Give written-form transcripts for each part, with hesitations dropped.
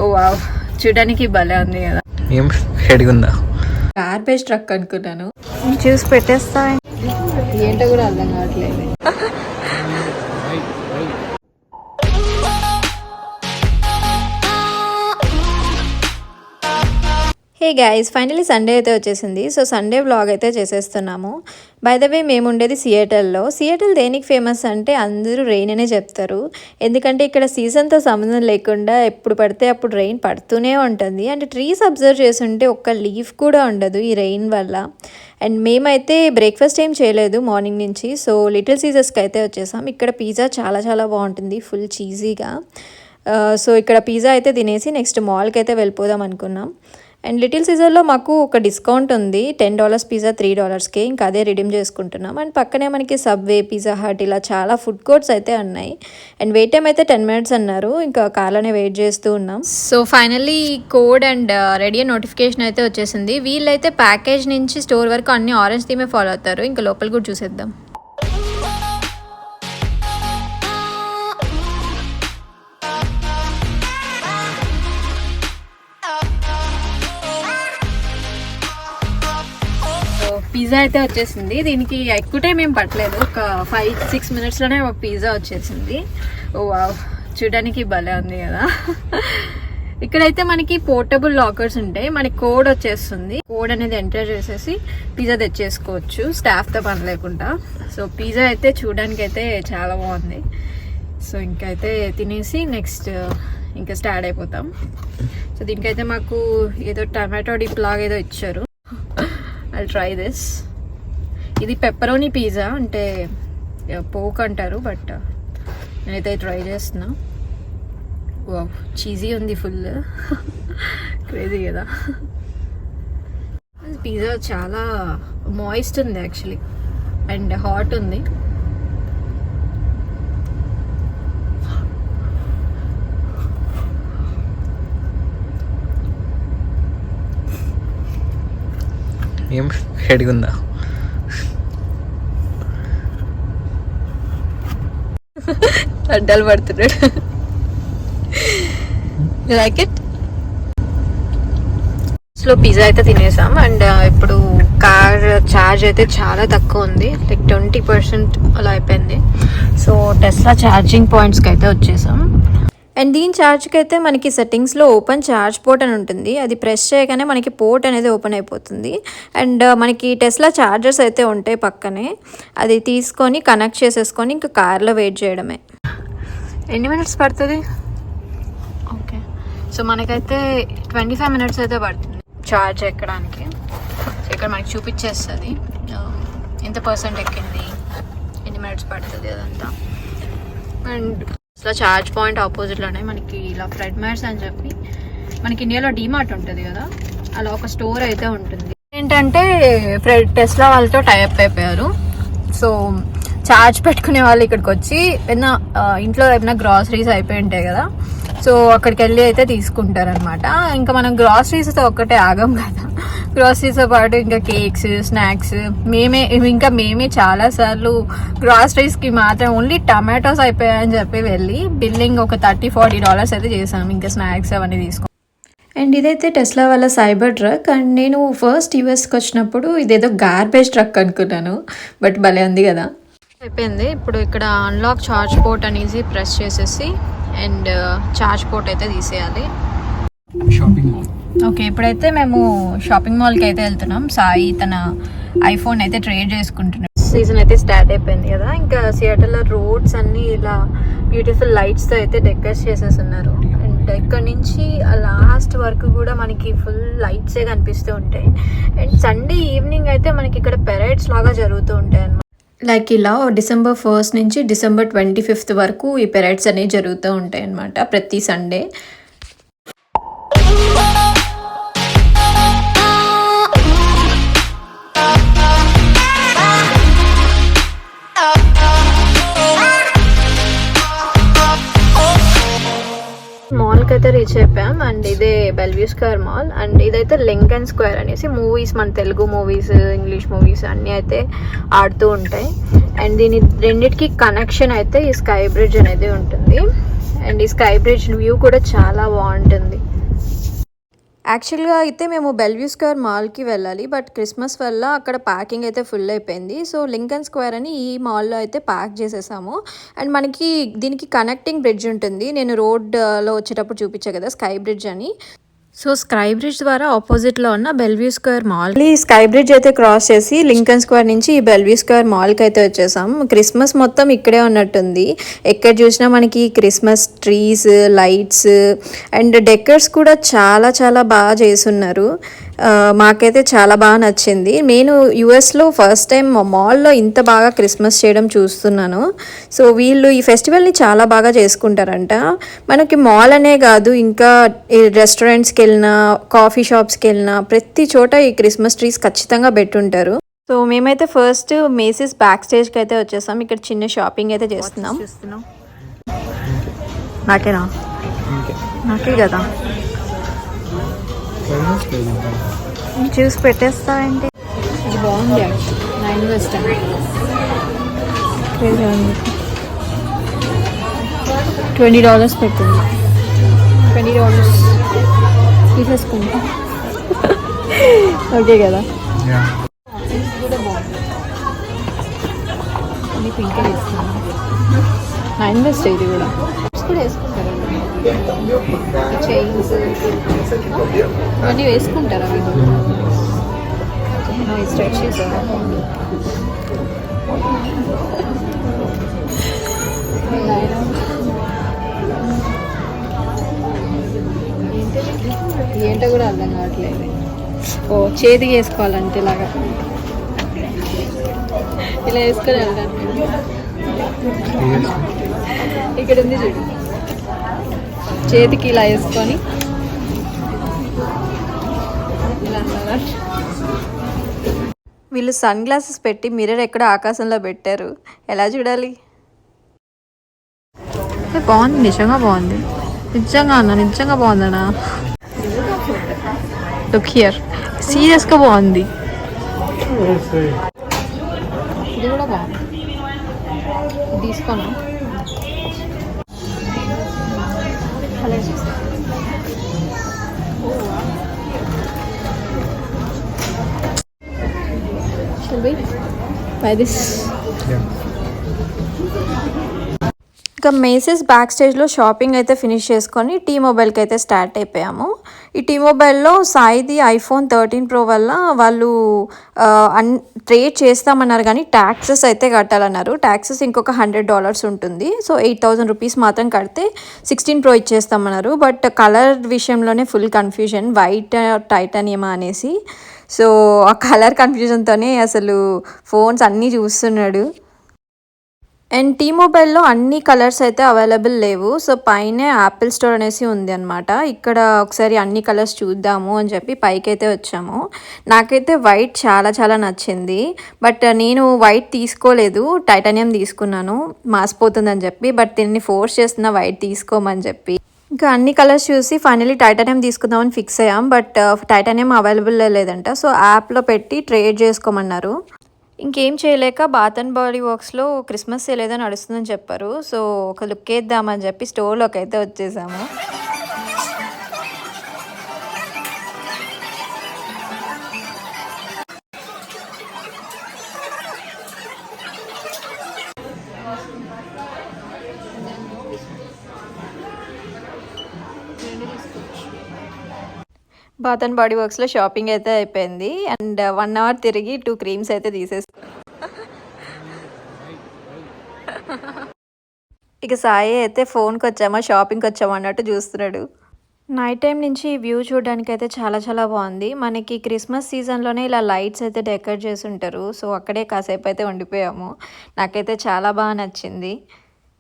ఓ wow, చూడడానికి భలే ఉంది కదా. ఏం హెడ్గా ఉందా? గార్బేజ్ ట్రక్ అనుకున్నాను. చూసి పెట్టేస్తా, ఏంటో కూడా అర్థం కావట్లేదు. హే గైస్, ఫైనలీ సండే అయితే వచ్చేసింది. సో సండే వ్లాగ్ అయితే చేసేస్తున్నాము. బై ద వే మేము ఉండేది సియాటల్లో. సియాటల్ దేనికి ఫేమస్ అంటే అందరూ రెయిన్ అనే చెప్తారు. ఎందుకంటే ఇక్కడ సీజన్తో సంబంధం లేకుండా ఎప్పుడు పడితే అప్పుడు రెయిన్ పడుతూనే ఉంటుంది. అండ్ ట్రీస్ అబ్జర్వ్ చేస్తుంటే ఒక్క లీఫ్ కూడా ఉండదు ఈ రెయిన్ వల్ల. అండ్ మేమైతే బ్రేక్ఫాస్ట్ ఏం చేయలేదు మార్నింగ్ నుంచి. సో లిటిల్ సీజర్స్కి అయితే వచ్చేసాం. ఇక్కడ పిజ్జా చాలా చాలా బాగుంటుంది, ఫుల్ చీజీగా. సో ఇక్కడ పిజ్జా అయితే తినేసి నెక్స్ట్ మాల్కి అయితే వెళ్ళిపోదాం అనుకున్నాం. అండ్ లిటిల్ సీజర్లో మాకు ఒక డిస్కౌంట్ ఉంది, $10 పిజ్జా $3కి. ఇంకా అదే రిడీమ్ చేసుకుంటున్నాం. అండ్ పక్కనే మనకి సబ్వే, పిజ్జా హట్ ఇలా చాలా ఫుడ్ కోర్ట్స్ అయితే ఉన్నాయి. అండ్ వెయిట్ టైం అయితే 10 minutes అన్నారు. ఇంకా కార్లోనే వెయిట్ చేస్తూ ఉన్నాం. So finally code and ready notification అయితే వచ్చేసింది. వీళ్ళైతే ప్యాకేజ్ నుంచి స్టోర్ వరకు అన్ని ఆరెంజ్ థీమే ఫాలో అవుతారు. ఇంకా లోపల కూడా చూసేద్దాం. పిజ్జా అయితే వచ్చేసింది. దీనికి ఎక్కువ టైం ఏం పట్టలేదు, ఒక 5-6 minutesలోనే ఒక పిజ్జా వచ్చేసింది. ఓ వావ్, చూడడానికి భలే ఉంది కదా. ఇక్కడైతే మనకి పోర్టబుల్ లాకర్స్ ఉంటాయి. మనకి కోడ్ వచ్చేస్తుంది. కోడ్ అనేది ఎంటర్ చేసేసి పిజ్జా తెచ్చేసుకోవచ్చు స్టాఫ్తో పని లేకుండా. సో పిజ్జా అయితే చూడడానికి అయితే చాలా బాగుంది. సో ఇంకైతే తినేసి నెక్స్ట్ ఇంకా స్టార్ట్ అయిపోతాం. సో దీనికైతే మాకు ఏదో టమాటో డిప్ లాగా ఏదో ఇచ్చారు. I'll try this. ఇది పెప్పరోనీ పిజ్జా, అంటే పోక్ అంటారు, బట్ నేనైతే ట్రై చేస్తున్నా. వావ్, చీజీ ఉంది ఫుల్. క్రేజీ కదా. పిజ్జా చాలా మాయిస్ట్ ఉంది యాక్చువల్లీ, అండ్ హాట్ ఉంది. ఏం హెడ్గా ఉందా? అడ్డాలు పడుతున్నాడు. Like it. లో పిజ్జా అయితే తినేసాం. అండ్ ఇప్పుడు కార్ ఛార్జ్ అయితే చాలా తక్కువ ఉంది, లైక్ 20% అలా అయిపోయింది. సో టెస్లా ఛార్జింగ్ పాయింట్స్కి అయితే వచ్చేసాం. అండ్ దీని ఛార్జ్కి అయితే మనకి సెట్టింగ్స్లో ఓపెన్ ఛార్జ్ పోర్ట్ అని ఉంటుంది. అది ప్రెస్ చేయగానే మనకి పోర్ట్ అనేది ఓపెన్ అయిపోతుంది. అండ్ మనకి టెస్లా ఛార్జర్స్ అయితే ఉంటాయి పక్కనే, అది తీసుకొని కనెక్ట్ చేసేసుకొని ఇంకా కార్లో వెయిట్ చేయడమే. ఎన్ని మినిట్స్ పడుతుంది? ఓకే, సో మనకైతే 25 minutes అయితే పడుతుంది ఛార్జ్ ఎక్కడానికి. ఇక్కడ మనకి చూపించేస్తుంది ఎంత % ఎక్కింది, ఎన్ని మినిట్స్ పడుతుంది అదంతా. అండ్ అసలు ఛార్జ్ పాయింట్ ఆపోజిట్లోనే మనకి ఇలా ఫ్రెడ్ మ్యాట్స్ అని చెప్పి, మనకి ఇండియాలో డీమార్ట్ ఉంటుంది కదా, అలా ఒక స్టోర్ అయితే ఉంటుంది. ఏంటంటే టెస్లా వాళ్ళతో టైఅప్ అయిపోయారు. సో ఛార్జ్ పెట్టుకునే వాళ్ళు ఇక్కడికి వచ్చి ఏదైనా ఇంట్లో ఏమైనా గ్రాసరీస్ అయిపోయి ఉంటాయి కదా, సో అక్కడికి వెళ్ళి అయితే తీసుకుంటారనమాట. ఇంకా మనం గ్రాసరీస్తో ఒక్కటే ఆగం కదా, గ్రాసరీస్తో పాటు ఇంకా కేక్స్, స్నాక్స్, మేమే చాలాసార్లు గ్రాసరీస్కి మాత్రం ఓన్లీ టమాటోస్ అయిపోయాయని చెప్పి వెళ్ళి బిల్లింగ్ ఒక $30-40 అయితే చేసాం, ఇంకా స్నాక్స్ అవన్నీ తీసుకో. అండ్ ఇదైతే టెస్లా వాళ్ళ సైబర్ ట్రక్. అండ్ నేను ఫస్ట్ యూఎస్కి వచ్చినప్పుడు ఇదేదో గార్బేజ్ ట్రక్ అనుకున్నాను, బట్ భలే ఉంది కదా. అయిపోయింది. ఇప్పుడు ఇక్కడ అన్లాక్ ఛార్జ్ పోర్ట్ అనేసి ప్రెస్ చేసేసి అండ్ ఛార్జ్ పోర్ట్ అయితే తీసేయాలి. Shopping mall. ఓకే, ఇప్పుడైతే మేము షాపింగ్ మాల్కి అయితే వెళ్తున్నాం. సాయి తన ఐఫోన్ అయితే ట్రేడ్ చేసుకుంటున్నాం. సీజన్ అయితే స్టార్ట్ అయిపోయింది కదా, ఇంకా సియాటల్లో రోడ్స్ అన్నీ ఇలా బ్యూటిఫుల్ లైట్స్తో అయితే డెకరేట్ చేసేస్తున్నారు. అండ్ ఇక్కడ నుంచి లాస్ట్ వరకు కూడా మనకి ఫుల్ లైట్సే కనిపిస్తూ ఉంటాయి. అండ్ సండే ఈవినింగ్ అయితే మనకి ఇక్కడ పెరేడ్స్ లాగా జరుగుతూ ఉంటాయి అన్నమాట. లైక్ ఇలా December 1st నుంచి December 25th వరకు ఈ పెరేడ్స్ అనేవి జరుగుతూ ఉంటాయి అన్నమాట ప్రతి సండే. మాల్కి అయితే రీచ్ అయిపోయాం. అండ్ ఇదే బెల్వ్యూ స్క్వేర్ మాల్. అండ్ ఇదైతే లింకన్ స్క్వేర్ అనేసి మూవీస్, మన తెలుగు మూవీస్, ఇంగ్లీష్ మూవీస్ అన్నీ అయితే ఆడుతూ ఉంటాయి. అండ్ దీని రెండిటికి కనెక్షన్ అయితే ఈ స్కై బ్రిడ్జ్ అనేది ఉంటుంది. అండ్ ఈ స్కై బ్రిడ్జ్ వ్యూ కూడా చాలా బాగుంటుంది. యాక్చువల్గా అయితే మేము బెల్వ్యూ స్క్వేర్ మాల్కి వెళ్ళాలి, బట్ క్రిస్మస్ వల్ల అక్కడ పార్కింగ్ అయితే ఫుల్ అయిపోయింది. సో లింకన్ స్క్వేర్ అని ఈ మాల్లో అయితే పార్క్ చేసేసాము. అండ్ మనకి దీనికి కనెక్టింగ్ బ్రిడ్జ్ ఉంటుంది, నేను రోడ్లో వచ్చేటప్పుడు చూపించా కదా స్కై బ్రిడ్జ్ అని. సో స్కై బ్రిడ్జ్ ద్వారా ఆపోజిట్లో ఉన్న బెల్వ్యూ స్క్వేర్ మాల్, ఈ స్కై బ్రిడ్జ్ అయితే క్రాస్ చేసి లింకన్ స్క్వేర్ నుంచి ఈ బెల్వ్యూ స్క్వేర్ మాల్కి అయితే వచ్చేసాం. క్రిస్మస్ మొత్తం ఇక్కడే ఉన్నట్టుంది, ఎక్కడ చూసినా మనకి Christmas trees, lights and decors కూడా చాలా చాలా బాగా చేసున్నారు. మాకైతే చాలా బాగా నచ్చింది. నేను యుఎస్లో ఫస్ట్ టైం మాల్లో ఇంత బాగా క్రిస్మస్ చేయడం చూస్తున్నాను. సో వీళ్ళు ఈ ఫెస్టివల్ని చాలా బాగా చేసుకుంటారంట. మనకి మాల్ అనే కాదు, ఇంకా రెస్టారెంట్స్కి వెళ్ళినా, కాఫీ షాప్స్కి వెళ్ళినా ప్రతి చోట ఈ క్రిస్మస్ ట్రీస్ ఖచ్చితంగా పెట్టుంటారు. సో మేమైతే ఫస్ట్ మేసిస్ బ్యాక్ స్టేజ్కి అయితే వచ్చేసాం. ఇక్కడ చిన్న షాపింగ్ అయితే చేస్తున్నాం. నాకేనా? నాకే కదా, చూసి పెట్టేస్తావంటే. ఇది బాగుంది యాక్చువల్లీ, 9 వెస్టర్న్ $20 పెట్టింది. $20 తీసేసుకుంటా. ఓకే కదా, ఇది కూడా బాగుంది. ఇది పింక్ వేసుకున్నాను. 9 వెస్ట్ ఇది కూడా వేసుకుంటారు. చైన్స్ ఇవన్నీ వేసుకుంటారా మీరు? స్ట్రెచ్ చేసారా? ఏంటో కూడా అర్థం కావట్లేదు. ఓ చేతికి వేసుకోవాలంటే ఇలాగా, ఇలా వేసుకొని వెళ్ళడానికి. ఇక్కడ ఉంది చూడు, చేతికి ఇలా వేసుకొని ఇలా అన్నారు. వీళ్ళు సన్ గ్లాసెస్ పెట్టి మిర్రర్ ఎక్కడ ఆకాశంలో పెట్టారు, ఎలా చూడాలి? బాగుంది, నిజంగా బాగుంది. నిజంగా అన్న, నిజంగా బాగుందన్నా. లుక్ హియర్, సీరియస్గా బాగుంది. ఇది కూడా బాగుంది, తీసుకోనా? Shall we buy this? Yeah. ఇంకా మేసిస్ బ్యాక్ స్టేజ్లో షాపింగ్ అయితే ఫినిష్ చేసుకొని టీ మొబైల్కి అయితే స్టార్ట్ అయిపోయాము. ఈ టీ మొబైల్లో సాయిది iPhone 13 Pro వల్ల వాళ్ళు ట్రేడ్ చేస్తామన్నారు, కానీ ట్యాక్సెస్ అయితే కట్టాలన్నారు. ట్యాక్సెస్ ఇంకొక $100 ఉంటుంది. సో 8,000 రూపీస్ మాత్రం కడితే 16 Pro ఇచ్చేస్తామన్నారు. బట్ కలర్ విషయంలోనే ఫుల్ కన్ఫ్యూజన్, వైట్ టైటానియమా అనేసి. సో ఆ కలర్ కన్ఫ్యూజన్తోనే అసలు ఫోన్స్ అన్నీ చూస్తున్నాడు. అండ్ టీ మొబైల్లో అన్ని కలర్స్ అయితే అవైలబుల్ లేవు. సో పైన యాపిల్ స్టోర్ అనేసి ఉంది అనమాట. ఇక్కడ ఒకసారి అన్ని కలర్స్ చూద్దాము అని చెప్పి పైకి అయితే వచ్చాము. నాకైతే వైట్ చాలా చాలా నచ్చింది, బట్ నేను వైట్ తీసుకోలేదు, టైటానియం తీసుకున్నాను మాసిపోతుందని చెప్పి. బట్ దీన్ని ఫోర్స్ చేస్తున్నా వైట్ తీసుకోమని చెప్పి. ఇంకా అన్ని కలర్స్ చూసి ఫైనలీ టైటానియం తీసుకుందామని ఫిక్స్ అయ్యాం. బట్ టైటానియం అవైలబుల్ లేదంట. సో యాప్లో పెట్టి ట్రేడ్ చేసుకోమన్నారు. ఇంకేం చేయలేక బాత్ అండ్ బాడీ వర్క్స్లో క్రిస్మస్ సేల్ ఏదో నడుస్తుందని చెప్పారు. సో ఒక లుక్ వేద్దామని చెప్పి స్టోర్లోకి అయితే వచ్చేసాము. బాత్ అండ్ బాడీ వర్క్స్లో షాపింగ్ అయితే అయిపోయింది. అండ్ 1 అవర్ తిరిగి 2 క్రీమ్స్ అయితే తీసేసుకున్నాం. ఇక సాయి అయితే ఫోన్కి వచ్చామా షాపింగ్కి వచ్చామా అన్నట్టు చూస్తున్నాడు. నైట్ టైం నుంచి వ్యూ చూడడానికి అయితే చాలా చాలా బాగుంది. మనకి క్రిస్మస్ సీజన్లోనే ఇలా లైట్స్ అయితే డెకరేట్ చేసి ఉంటారు. సో అక్కడే కాసేపు అయితే ఉండిపోయాము. నాకైతే చాలా బాగా నచ్చింది.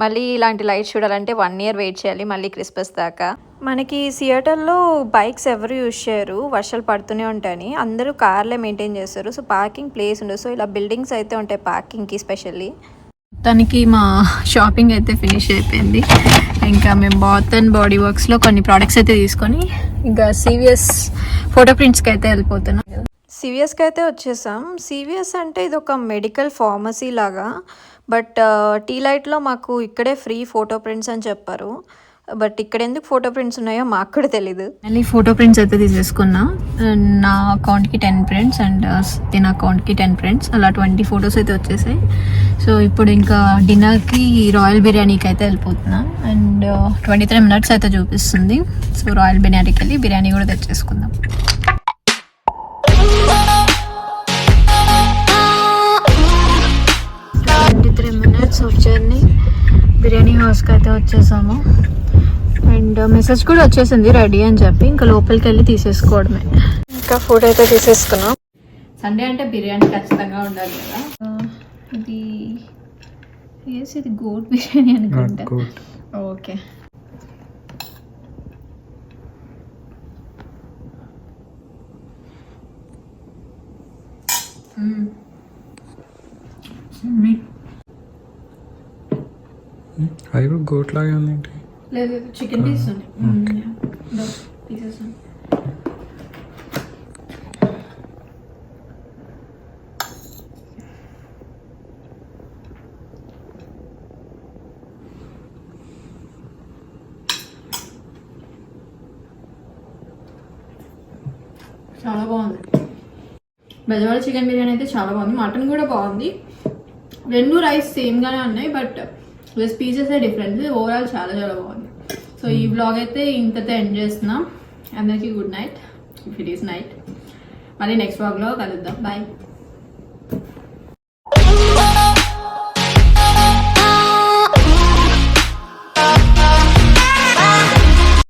మళ్ళీ ఇలాంటి లైట్స్ చూడాలంటే 1 ఇయర్ వెయిట్ చేయాలి మళ్ళీ క్రిస్మస్ దాకా. మనకి సియాటల్లో బైక్స్ ఎవరు యూజ్ చేయరు, వర్షాలు పడుతూనే ఉంటాయని. అందరూ కార్లే మెయింటైన్ చేస్తారు. సో పార్కింగ్ ప్లేస్ ఉండదు. సో ఇలా బిల్డింగ్స్ అయితే ఉంటాయి పార్కింగ్కి స్పెషల్లీ. తనకి మా షాపింగ్ అయితే ఫినిష్ అయిపోయింది. ఇంకా మేము బాత్ అండ్ బాడీ వర్క్స్లో కొన్ని ప్రోడక్ట్స్ అయితే తీసుకొని ఇంకా CVS ఫోటో ప్రింట్స్కి అయితే వెళ్ళిపోతున్నాం. CVSకి అయితే వచ్చేసాం. CVS అంటే ఇది ఒక మెడికల్ ఫార్మసీ లాగా. బట్ టీ లైట్లో మాకు ఇక్కడే ఫ్రీ ఫోటో ప్రింట్స్ అని చెప్పారు. బట్ ఇక్కడ ఎందుకు ఫోటో ప్రింట్స్ ఉన్నాయో మాకు కూడా తెలీదు. మళ్ళీ ఫోటో ప్రింట్స్ అయితే తీసేసుకున్నా. నా అకౌంట్కి 10 ప్రింట్స్ అండ్ తిన అకౌంట్కి 10 ప్రింట్స్, అలా 20 ఫొటోస్ అయితే వచ్చేసాయి. సో ఇప్పుడు ఇంకా డిన్నర్కి రాయల్ బిర్యానీకి అయితే వెళ్ళిపోతున్నా. అండ్ 23 minutes అయితే చూపిస్తుంది. సో రాయల్ బిర్యానీకి వెళ్ళి బిర్యానీ కూడా తెచ్చేసుకుందాం. 23 minutes ఆఫ్ జర్నీ. బిర్యానీ హౌస్కి అయితే వచ్చేసాము. అండ్ మెసేజ్ కూడా వచ్చేసింది రెడీ అని చెప్పి, ఇంకా లోపలికి వెళ్ళి తీసేసుకోవడమే. ఇంకా ఫుడ్ అయితే తీసేసుకున్నాం. సండే అంటే బిర్యానీ ఖచ్చితంగా ఉండాలి కదా. ఇది ఇది గోట్ బిర్యానీ అనుకుంటా. ఓకే, అది కూడా గోట్ లాగే ఉంది. లేదు చికెన్ పీస్ ఉంది, పీసెస్ ఉంది. చాలా బాగుంది. బెజవాడ చికెన్ బిర్యానీ అయితే చాలా బాగుంది. మటన్ కూడా బాగుంది. 2 రైస్ సేమ్గానే ఉన్నాయి, బట్ పీసెస్ డిఫరెన్స్. ఓవరాల్ చాలా చాలా బాగుంది. సో ఈ వ్లాగ్ అయితే ఇంతతో ఎండ్ చేస్తున్నాం. అందరికీ good night if it is night. మళ్ళీ నెక్స్ట్ వ్లాగ్లో కలుద్దాం. బాయ్.